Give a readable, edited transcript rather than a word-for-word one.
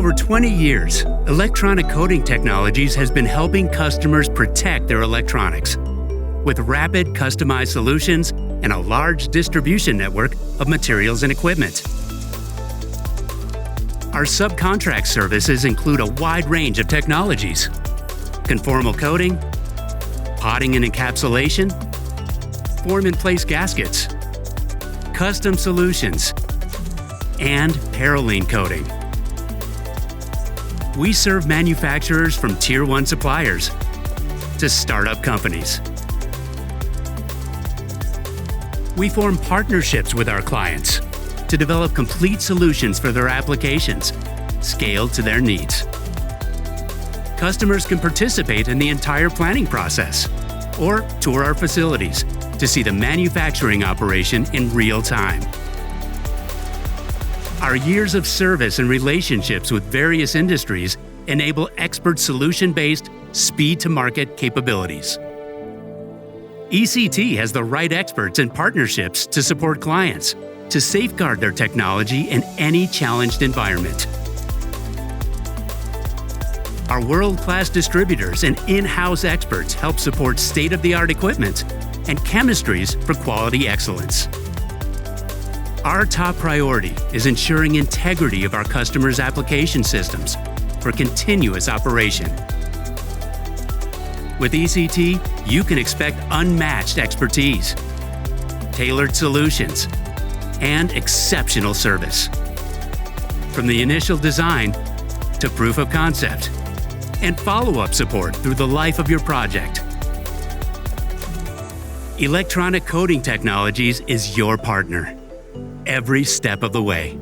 over 20 years, Electronic Coating Technologies has been helping customers protect their electronics with rapid, customized solutions and a large distribution network of materials and equipment. Our subcontract services include a wide range of technologies: conformal coating, potting and encapsulation, form-in-place gaskets, custom solutions, and Parylene coating. We serve manufacturers from Tier 1 suppliers to startup companies. We form partnerships with our clients to develop complete solutions for their applications, scaled to their needs. Customers can participate in the entire planning process or tour our facilities to see the manufacturing operation in real time. Our years of service and relationships with various industries enable expert solution-based, speed-to-market capabilities. ECT has the right experts and partnerships to support clients to safeguard their technology in any challenged environment. Our world-class distributors and in-house experts help support state-of-the-art equipment and chemistries for quality excellence. Our top priority is ensuring integrity of our customers' application systems for continuous operation. With ECT, you can expect unmatched expertise, tailored solutions, and exceptional service. From the initial design to proof of concept and follow-up support through the life of your project. Electronic Coating Technologies is your partner every step of the way.